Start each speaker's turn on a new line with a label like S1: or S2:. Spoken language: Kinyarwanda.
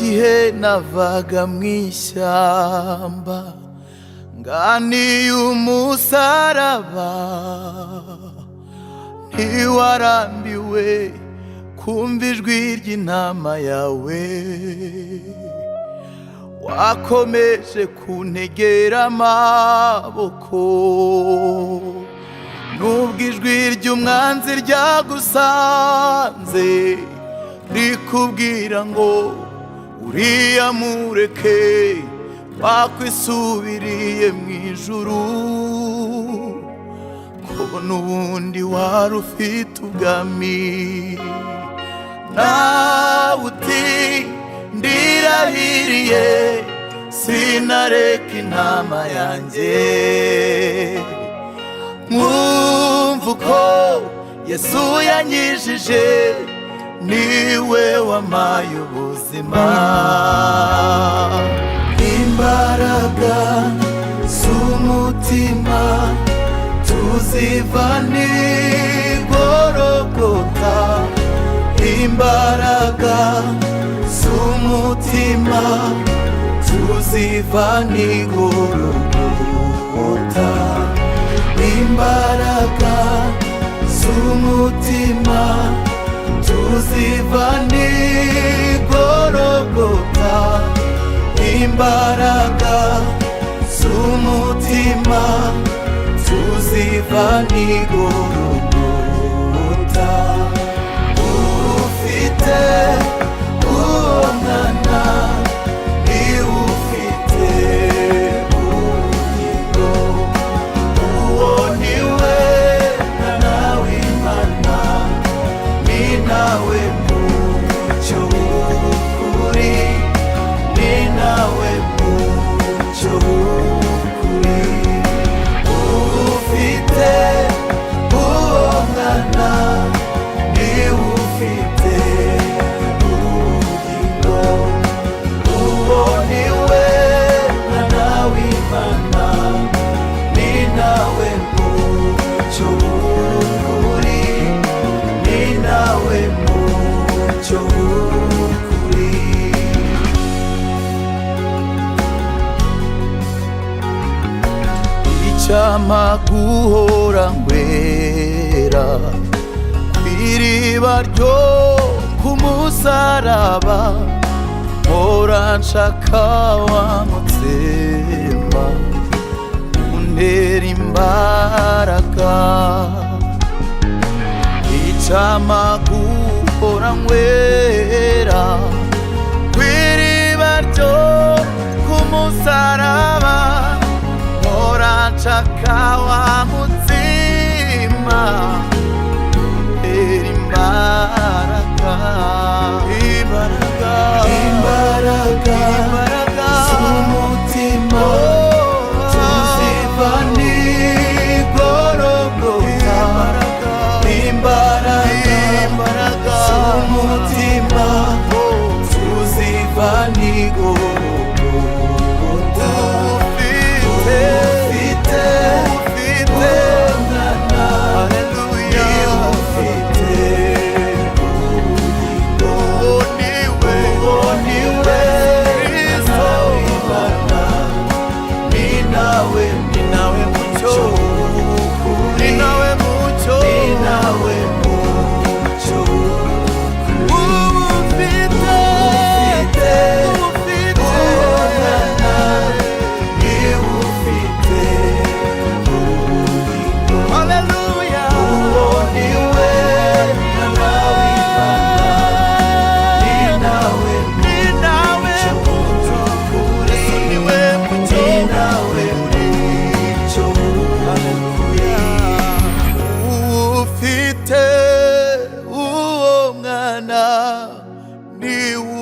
S1: igihe navaga mw'ishyamba nganiye umusaraba, ntiwarambiwe kumva ijwi ry'intama yawe, wakomeje kuntegera amaboko nubwo ijwi ry'umwanzi ryagusanze rikubwira ngo uriya mureke wakwisubiriye mw'ijuru, ko n'ubundi wari ufite ubwami. Nawe uti ndirahiriye sinareka intama yanjye, mwumva uko Yesu yanyijije, niwe wampaye ubuzima. Imbaraga z'umutima tuzivana i Gologota, imbaraga z'umutima tuzivana i Gologota, imbaraga z'umutima tuzivana i Gologota, imbaraga z'umutima tuzivana i Gologota. Ufite uwo mwana niwe ufite ubugingo, uwo niwe mwana w'Imana, ni nawe mucyo w'ukuri, ni nawe mucyo w'ukuri. Ufite uwo mwana niwe ufite ubugingo, uwo niwe mwana w'Imana, ni nawe mucyo w'ukuri, ni nawe mucyo w'ukuri. Icyampa guhora ngwera kw'iriba ryo ku musaraba, mpora nshaka wa mutsima untera imbaraga. Icyampa guhora ngwera kw'iriba ryo ku musaraba, mpora nshaka wa mutsima untera imbaraga. Imbaraga z'umutima tuzivana i Gologota, imbaraga z'umutima tuzivana i Gologota. Ufite umwana, haleluya, ufite ubugingo, uwo niwe Kristo w'Imana, ni nawe mucyo w'ukuri, ni nawe mucyo, ni nawe mucyo w'ukuri. Ufite umwana niwe ufite ubugingo, haleluya, uwo niwe mwana w'Imana, ni nawe mucyo w'ukuri, ni nawe mucyo w'ukuri. Ufite uwo mwana niwe